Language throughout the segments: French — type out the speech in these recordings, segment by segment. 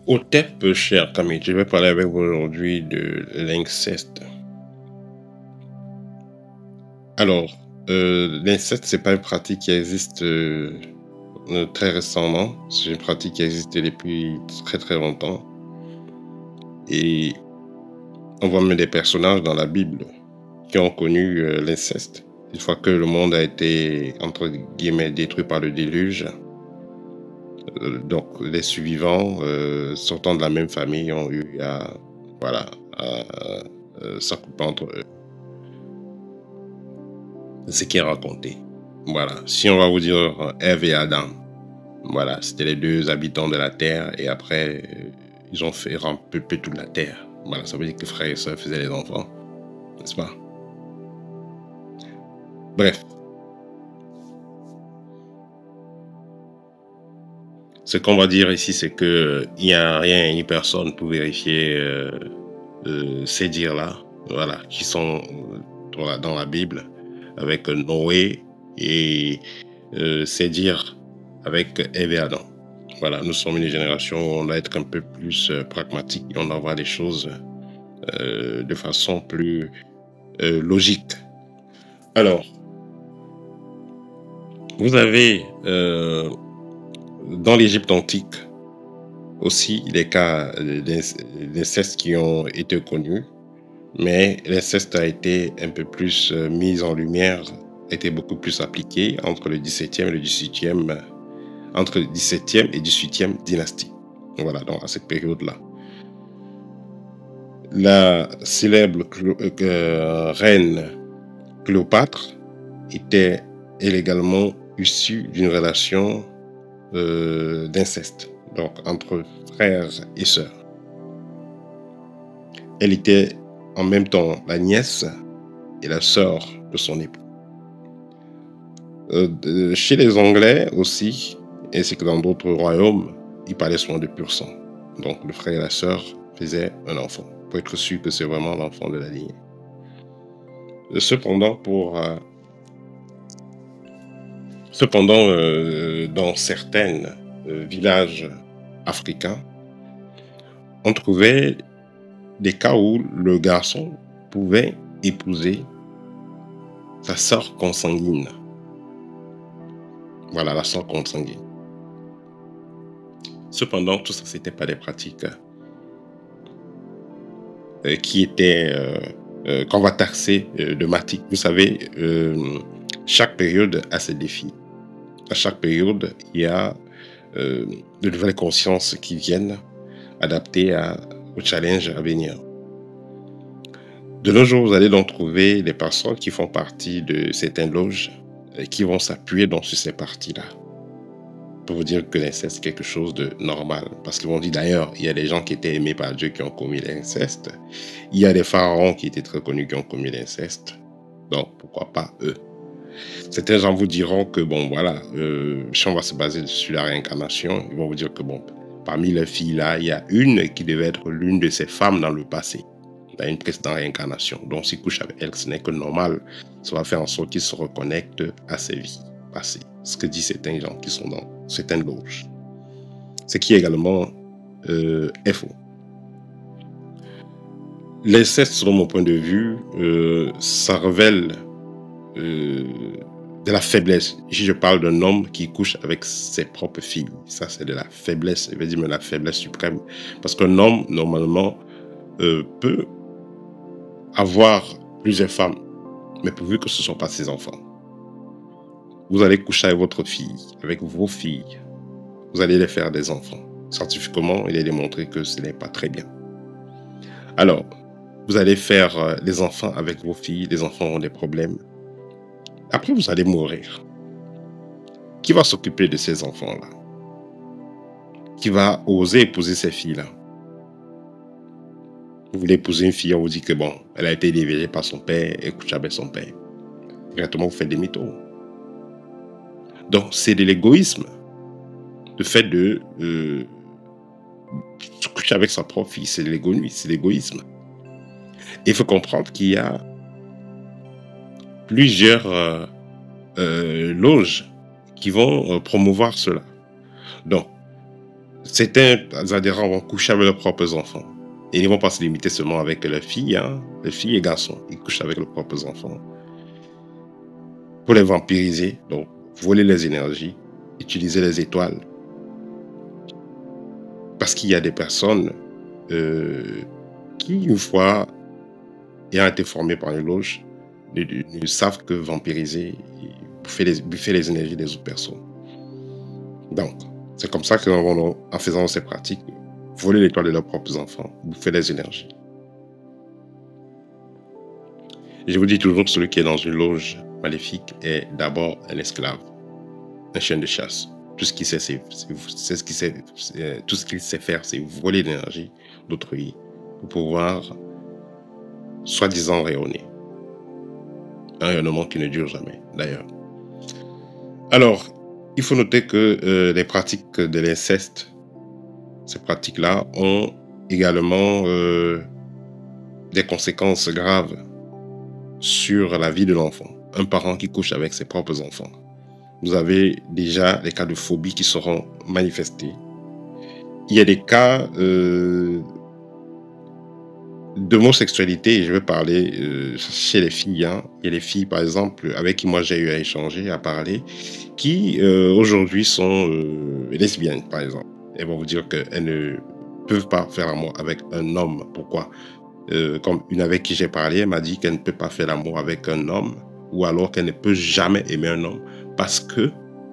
Otep, cher Camille, je vais parler avec vous aujourd'hui de l'inceste. Alors, l'inceste, c'est pas une pratique qui existe très récemment. C'est une pratique qui existe depuis très très longtemps. Et on voit même des personnages dans la Bible qui ont connu l'inceste. Une fois que le monde a été, entre guillemets, détruit par le déluge, donc les survivants sortant de la même famille ont eu à, voilà, à s'accouper entre eux. Ce qui est raconté. Voilà. Si on va vous dire Ève et Adam, voilà, c'était les deux habitants de la terre et après ils ont fait ramper toute la terre. Voilà, ça veut dire que frères et sœurs faisaient les enfants, n'est-ce pas? Bref. Ce qu'on va dire ici, c'est que il n'y a rien ni personne pour vérifier ces dires-là, voilà, qui sont dans la Bible, avec Noé et ces dires avec Ève et Adam. Voilà, nous sommes une génération où on doit être un peu plus pragmatique et on doit voir les choses de façon plus logique. Alors, vous avez dans l'Égypte antique aussi des cas d'inceste qui ont été connus, mais l'inceste a été un peu plus mis en lumière, a été beaucoup plus appliqué entre le 17e et le 18e, entre le 17e et 18e dynastie. Voilà, donc à cette période-là. La célèbre reine Cléopâtre était également issue d'une relation d'inceste, donc entre frères et sœurs. Elle était en même temps la nièce et la sœur de son époux. Chez les Anglais aussi, ainsi que dans d'autres royaumes, ils parlaient souvent de pur sang. Donc le frère et la sœur faisaient un enfant, pour être sûr que c'est vraiment l'enfant de la lignée. Cependant, dans certains villages africains, on trouvait des cas où le garçon pouvait épouser sa sœur consanguine. Voilà, la sœur consanguine. Cependant, tout ça, ce n'était pas des pratiques qui étaient, qu'on va taxer dogmatiques. Vous savez, chaque période a ses défis. À chaque période, il y a de nouvelles consciences qui viennent adaptées aux challenges à venir. De nos jours, vous allez donc trouver des personnes qui font partie de certaines loges qui vont s'appuyer sur ces parties-là pour vous dire que l'inceste est quelque chose de normal. Parce qu'ils vont dire d'ailleurs, il y a des gens qui étaient aimés par Dieu qui ont commis l'inceste. Il y a des pharaons qui étaient très connus qui ont commis l'inceste. Donc, pourquoi pas eux? Certains gens vous diront que, bon, voilà, si on va se baser sur la réincarnation, ils vont vous dire que, bon, parmi les filles-là, il y a une qui devait être l'une de ces femmes dans le passé, dans une précédente réincarnation. Donc, s'il couche avec elle, ce n'est que normal. Ça va faire en sorte qu'il se reconnecte à ses vies passées. Ce que disent certains gens qui sont dans certaines loges. Ce qui également est faux. L'inceste, selon mon point de vue, ça révèle de la faiblesse. Si je parle d'un homme qui couche avec ses propres filles, ça c'est de la faiblesse, je vais dire même la faiblesse suprême. Parce qu'un homme, normalement, peut avoir plusieurs femmes, mais pourvu que ce ne soit pas ses enfants. Vous allez coucher avec votre fille, avec vos filles, vous allez les faire des enfants. Scientifiquement, il est démontré que ce n'est pas très bien. Alors, vous allez faire des enfants avec vos filles, les enfants ont des problèmes. Après, vous allez mourir. Qui va s'occuper de ces enfants-là? Qui va oser épouser ces filles-là? Vous voulez épouser une fille, on vous dit que bon, elle a été déviée par son père, elle couche avec son père. Directement, vous faites des mythos. Donc, c'est de l'égoïsme. Le fait de coucher avec sa propre fille, c'est de l'égoïsme. Il faut comprendre qu'il y a plusieurs loges qui vont promouvoir cela. Donc, certains adhérents vont coucher avec leurs propres enfants. Et ils ne vont pas se limiter seulement avec leurs filles, hein, les filles et garçons. Ils couchent avec leurs propres enfants. Pour les vampiriser, donc voler les énergies, utiliser les étoiles. Parce qu'il y a des personnes qui, une fois ayant été formées par une loge, ne savent que vampiriser et bouffer les énergies des autres personnes. Donc, c'est comme ça qu'en faisant ces pratiques, voler l'étoile de leurs propres enfants, bouffer les énergies. Et je vous dis toujours que celui qui est dans une loge maléfique est d'abord un esclave, un chien de chasse. Tout ce qu'il sait faire, c'est voler l'énergie d'autrui pour pouvoir, soi-disant, rayonner. Un rayonnement qui ne dure jamais, d'ailleurs. Alors, il faut noter que les pratiques de l'inceste, ces pratiques-là, ont également des conséquences graves sur la vie de l'enfant. Un parent qui couche avec ses propres enfants. Vous avez déjà les cas de phobie qui seront manifestés. Il y a des cas d'homosexualité, et je vais parler chez les filles. Hein. Il y a des filles, par exemple, avec qui moi j'ai eu à échanger, à parler, qui aujourd'hui sont lesbiennes, par exemple. Elles vont vous dire qu'elles ne peuvent pas faire l'amour avec un homme. Pourquoi? Comme une avec qui j'ai parlé, elle m'a dit qu'elle ne peut pas faire l'amour avec un homme, ou alors qu'elle ne peut jamais aimer un homme, parce que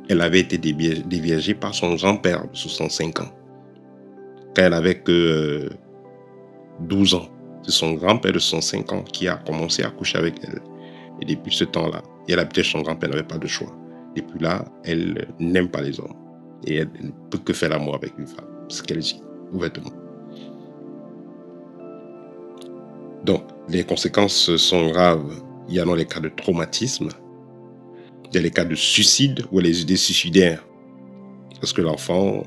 elle avait été déviégée par son grand-père de 65 ans. Quand elle avait que 12 ans. C'est son grand-père de 65 ans qui a commencé à coucher avec elle. Et depuis ce temps-là, et elle habitait chez son grand-père, elle n'avait pas de choix. Depuis là, elle n'aime pas les hommes. Et elle ne peut que faire l'amour avec une femme. C'est ce qu'elle dit, ouvertement. Donc, les conséquences sont graves. Il y a les cas de traumatisme. Il y a les cas de suicide ou les idées suicidaires. Parce que l'enfant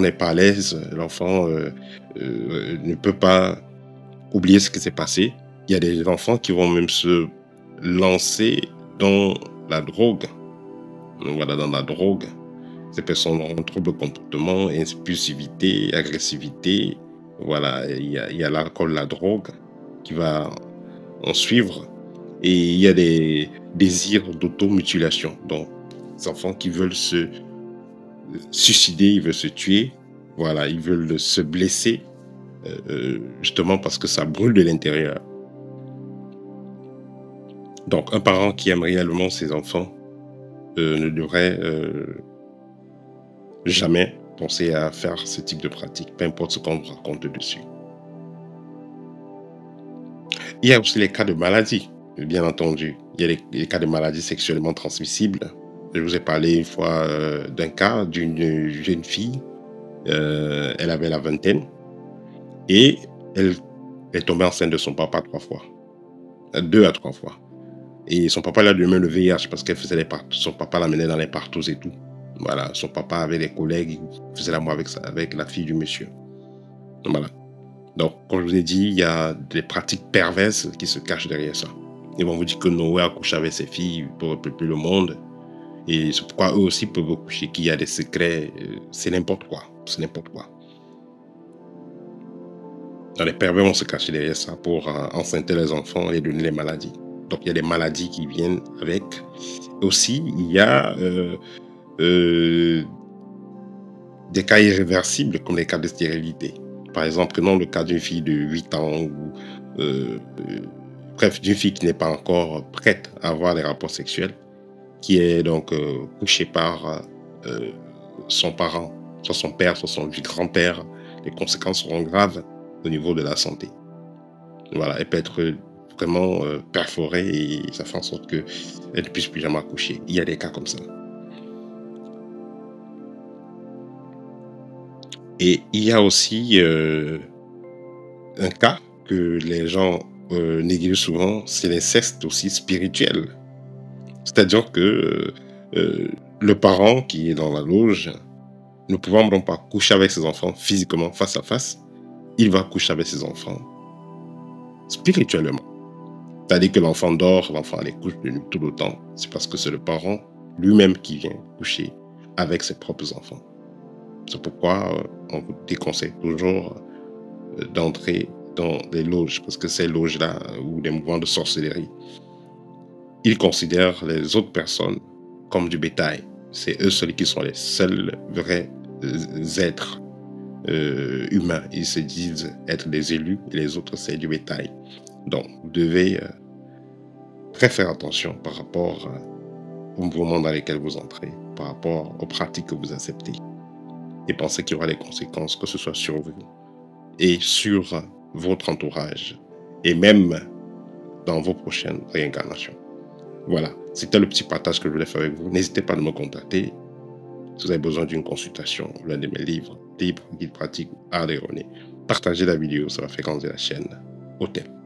n'est pas à l'aise, l'enfant ne peut pas oublier ce qui s'est passé. Il y a des enfants qui vont même se lancer dans la drogue. Donc, voilà, dans la drogue. Ces personnes ont un trouble de comportement, impulsivité, agressivité. Voilà, il y a l'alcool, la drogue qui va en suivre. Et il y a des désirs d'automutilation. Donc, les enfants qui veulent se suicider, ils veulent se tuer. Voilà, ils veulent se blesser. Justement parce que ça brûle de l'intérieur. Donc, un parent qui aime réellement ses enfants ne devrait jamais penser à faire ce type de pratique, peu importe ce qu'on vous raconte dessus. Il y a aussi les cas de maladie, bien entendu. Il y a les cas de maladies sexuellement transmissibles. Je vous ai parlé une fois d'un cas d'une jeune fille. Elle avait la vingtaine et elle est tombée enceinte de son papa 3 fois. 2 à 3 fois. Et son papa l'a donné le VIH parce qu'elle faisait son papa l'amenait dans les partous et tout. Voilà, son papa avait des collègues, il faisait l'amour avec la fille du monsieur. Voilà. Donc, comme je vous ai dit, il y a des pratiques perverses qui se cachent derrière ça. Ils vont vous dire que Noé a couché avec ses filles pour repeupler le monde. Et c'est pourquoi eux aussi peuvent coucher, qu'il y a des secrets. C'est n'importe quoi. C'est n'importe quoi. Donc, les pervers vont se cacher derrière ça pour enceinter les enfants et donner les maladies. Donc, il y a des maladies qui viennent avec. Aussi, il y a des cas irréversibles comme les cas de stérilité. Par exemple, prenons le cas d'une fille de 8 ans ou bref, d'une fille qui n'est pas encore prête à avoir des rapports sexuels, qui est donc couchée par son parent, soit son père, soit son grand-père. Les conséquences seront graves au niveau de la santé. Voilà, elle peut être vraiment perforée et ça fait en sorte qu'elle ne puisse plus jamais accoucher. Il y a des cas comme ça. Et il y a aussi un cas que les gens négligent souvent, c'est l'inceste aussi spirituel. C'est-à-dire que le parent qui est dans la loge, ne pouvant donc pas coucher avec ses enfants physiquement, face à face, il va coucher avec ses enfants spirituellement. C'est-à-dire que l'enfant dort, l'enfant les couche de tout le temps. C'est parce que c'est le parent lui-même qui vient coucher avec ses propres enfants. C'est pourquoi on vous déconseille toujours d'entrer dans des loges, parce que ces loges-là, ou des mouvements de sorcellerie, ils considèrent les autres personnes comme du bétail. C'est eux seuls qui sont les seuls vrais êtres humains. Ils se disent être des élus et les autres, c'est du bétail. Donc, vous devez très faire attention par rapport au mouvement dans lesquels vous entrez, par rapport aux pratiques que vous acceptez. Et pensez qu'il y aura des conséquences, que ce soit sur vous et sur votre entourage, et même dans vos prochaines réincarnations. Voilà, c'était le petit partage que je voulais faire avec vous. N'hésitez pas à me contacter si vous avez besoin d'une consultation ou l'un de mes livres, guide pratique, art erroné. Partagez la vidéo, ça va faire grandir la chaîne. Au thème.